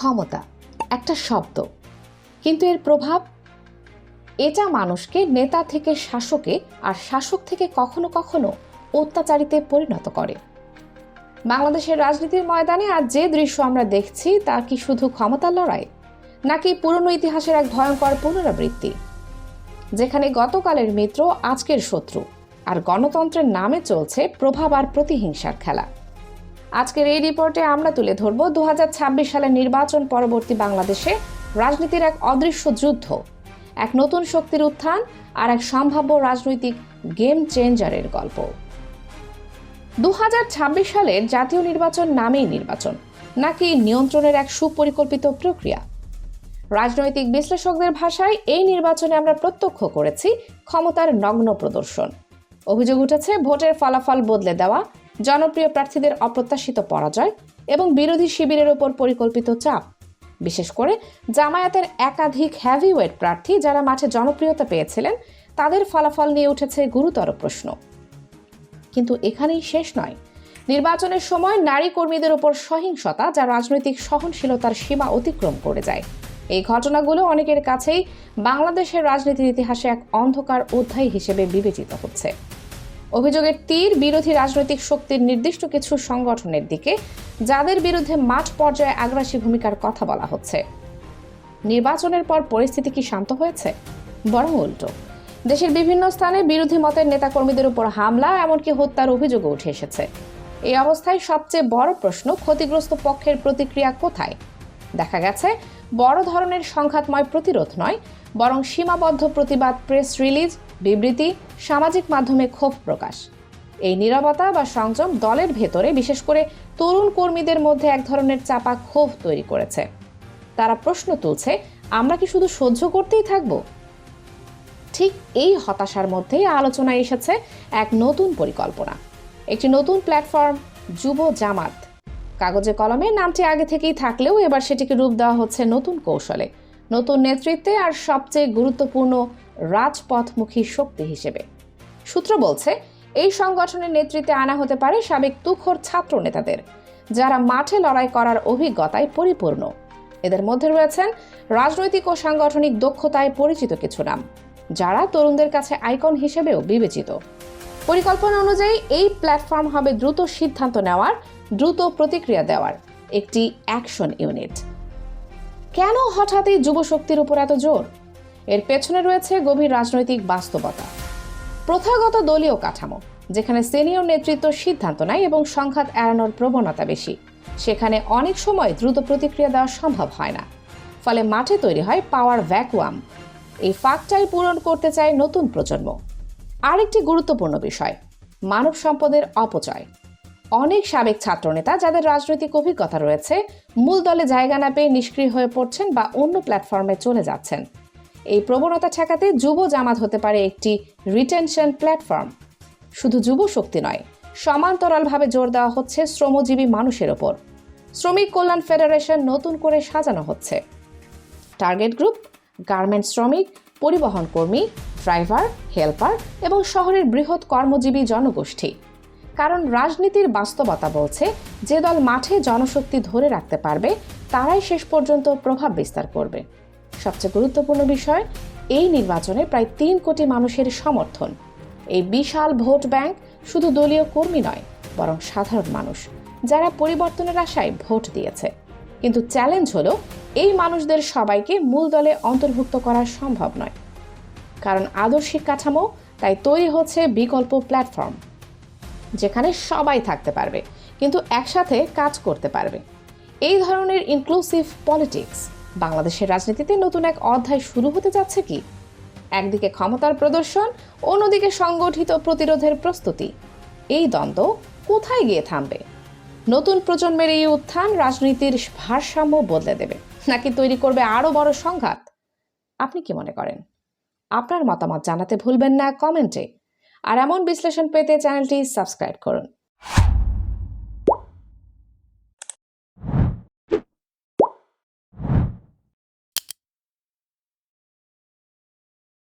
ক্ষমতা একটা শব্দ, কিন্তু এর প্রভাব, এটা মানুষকে নেতা থেকে শাসকে আর শাসক থেকে কখনো কখনো অত্যাচারীতে পরিণত করে। বাংলাদেশের রাজনীতির ময়দানে আজ যে দৃশ্য আমরা দেখছি তা কি শুধু ক্ষমতার লড়াই, নাকি পুরনো ইতিহাসের এক ভয়ঙ্কর পুনরাবৃত্তি, যেখানে গতকালের মিত্র আজকের শত্রু আর গণতন্ত্রের নামে চলছে প্রভাব আর প্রতিহিংসার খেলা। আজকের এই রিপোর্টে আমরা তুলে ধরব 2026 সালের নির্বাচন পরবর্তী বাংলাদেশে রাজনীতির এক অদৃশ্য যুদ্ধ, এক নতুন শক্তির উত্থান আর এক সম্ভাব্য রাজনৈতিক গেম চেঞ্জারের গল্প। 2026 সালের জাতীয় নির্বাচন নামেই নির্বাচন, নাকি নিয়ন্ত্রণের এক সুপরিকল্পিত প্রক্রিয়া? রাজনৈতিক বিশ্লেষকদের ভাষায় এই নির্বাচনে আমরা প্রত্যক্ষ করেছি ক্ষমতার নগ্ন প্রদর্শন। অভিযোগ উঠেছে ভোটের ফলাফল বদলে দেওয়া, জনপ্রিয় প্রার্থীদের অপ্রত্যাশিত পরাজয় এবং বিরোধী শিবিরের ওপর পরিকল্পিত চাপ। বিশেষ করে জামায়াতের একাধিক হেভিওয়েট প্রার্থী যারা মাঠে জনপ্রিয়তা পেয়েছিলেন, তাদের ফলাফল নিয়ে উঠেছে গুরুতর প্রশ্ন। কিন্তু এখানেই শেষ নয়। নির্বাচনের সময় নারী কর্মীদের উপর সহিংসতা যা রাজনৈতিক সহনশীলতার সীমা অতিক্রম করে যায়, এই ঘটনাগুলো অনেকের কাছেই বাংলাদেশের রাজনীতির ইতিহাসে এক অন্ধকার অধ্যায় হিসেবে বিবেচিত হচ্ছে। অভিযোগের তীর বিরোধী রাজনৈতিক শক্তির নির্দিষ্ট কিছু সংগঠনের দিকে, যাদের বিরুদ্ধে মাঠ পর্যায়ে আগ্রাসী ভূমিকার কথা বলা হচ্ছে। নির্বাচনের পর পরিস্থিতি কি শান্ত হয়েছে? বরং উল্টো। দেশের বিভিন্ন স্থানে বিরোধী মতের নেতাকর্মীদের উপর হামলা, এমনকি হত্যার অভিযোগও উঠে এসেছে। এই অবস্থায় সবচেয়ে বড় প্রশ্ন, ক্ষতিগ্রস্ত পক্ষের প্রতিক্রিয়া কোথায়? দেখা গেছে বড় ধরনের সংঘাতময় প্রতিরোধ নয়, বরং সীমাবদ্ধ প্রতিবাদ, প্রেস রিলিজ, বিবৃতি, সামাজিক মাধ্যমে ক্ষোভ প্রকাশ। এই নীরবতা বা সংযম দলের ভেতরে, বিশেষ করে তরুণ কর্মীদের মধ্যে এক ধরনের চাপা ক্ষোভ তৈরি করেছে। তারা প্রশ্ন তুলছে, আমরা কি শুধু সহ্য করতেই থাকব? ঠিক এই হতাশার মধ্যেই আলোচনায় এসেছে এক নতুন পরিকল্পনা, একটি নতুন প্ল্যাটফর্ম, যুব জামাত। কাগজে কলমে নামটি আগে থেকেই থাকলেও এবার সেটিকে রূপ দেওয়া হচ্ছে নতুন কৌশলে, নতুন নেতৃত্বে আর সবচেয়ে গুরুত্বপূর্ণ রাজপথমুখী শক্তি হিসেবে। সূত্র বলছে এই সংগঠনের নেতৃত্বে আনা হতে পারে সাবেক তুখোড় ছাত্র নেতাদের, যারা মাঠে লড়াই করার অভিজ্ঞতায় পরিপূর্ণ। এদের মধ্যে রয়েছেন রাজনৈতিক ও সাংগঠনিক দক্ষতায় পরিচিত কিছু নাম, যারা তরুণদের কাছে আইকন হিসেবেও বিবেচিত। পরিকল্পনা অনুযায়ী এই প্ল্যাটফর্ম হবে দ্রুত সিদ্ধান্ত নেওয়ার, দ্রুত প্রতিক্রিয়া দেওয়ার একটি অ্যাকশন ইউনিট। কেন হঠাৎ এই যুব শক্তির উপর এত জোর? এর পেছনে রয়েছে গভীর রাজনৈতিক বাস্তবতা। প্রথাগত দলীয় কাঠামো, যেখানে সিনিয়র নেতৃত্ব সিদ্ধান্ত নেয় এবং সংঘাত এড়ানোর প্রবণতা বেশি, সেখানে অনেক সময় দ্রুত প্রতিক্রিয়া দেওয়া সম্ভব হয় না। ফলে মাঠে তৈরি হয় পাওয়ার ভ্যাকুয়াম। এই ফাঁকটাই পূরণ করতে চায় নতুন প্রজন্ম। আরেকটি গুরুত্বপূর্ণ বিষয়, মানব সম্পদের অপচয়। অনেক সাবেক ছাত্রনেতা যাদের রাজনৈতিক অভিজ্ঞতা রয়েছে, মূল দলে জায়গা না পেয়ে নিষ্ক্রিয় হয়ে পড়ছেন বা অন্য প্ল্যাটফর্মে চলে যাচ্ছেন। এই প্রবণতা ঠেকাতে যুব জামাত হতে পারে একটি রিটেনশন প্ল্যাটফর্ম। শুধু যুব শক্তি নয়, সমান্তরালভাবে জোর দেওয়া হচ্ছে শ্রমজীবী মানুষের ওপর। শ্রমিক কল্যাণ ফেডারেশন নতুন করে সাজানো হচ্ছে। টার্গেট গ্রুপ, গার্মেন্টস শ্রমিক, পরিবহন কর্মী, ড্রাইভার, হেল্পার এবং শহরের বৃহৎ কর্মজীবী জনগোষ্ঠী। কারণ রাজনীতির বাস্তবতা বলছে, যে দল মাঠে জনশক্তি ধরে রাখতে পারবে তারাই শেষ পর্যন্ত প্রভাব বিস্তার করবে। সবচেয়ে গুরুত্বপূর্ণ বিষয়, এই নির্বাচনে প্রায় 3 কোটি মানুষের সমর্থন। এই বিশাল ভোট ব্যাংক শুধু দলীয় কর্মী নয়, বরং সাধারণ মানুষ, যারা পরিবর্তনের আশায় ভোট দিয়েছে। কিন্তু চ্যালেঞ্জ হলো, এই মানুষদের সবাইকে মূল দলে অন্তর্ভুক্ত করা সম্ভব নয়। কারণ আদর্শিক কাঠামো তাই তৈরি হচ্ছে বিকল্প প্ল্যাটফর্ম, যেখানে সবাই থাকতে পারবে কিন্তু একসাথে কাজ করতে পারবে। এই ধরনের ইনক্লুসিভ পলিটিক্স বাংলাদেশের রাজনীতিতে নতুন এক অধ্যায় শুরু হতে যাচ্ছে কি? একদিকে ক্ষমতার প্রদর্শন, অন্যদিকে সংগঠিত প্রতিরোধের প্রস্তুতি। এই দ্বন্দ্ব কোথায় গিয়ে থামবে? নতুন প্রজন্মের এই উত্থান রাজনীতির ভারসাম্য বদলে দেবে, নাকি তৈরি করবে আরও বড় সংঘাত? আপনি কি মনে করেন? আপনার মতামত জানাতে ভুলবেন না কমেন্টে। আর এমন বিশ্লেষণ পেতে চ্যানেলটি সাবস্ক্রাইব করুন।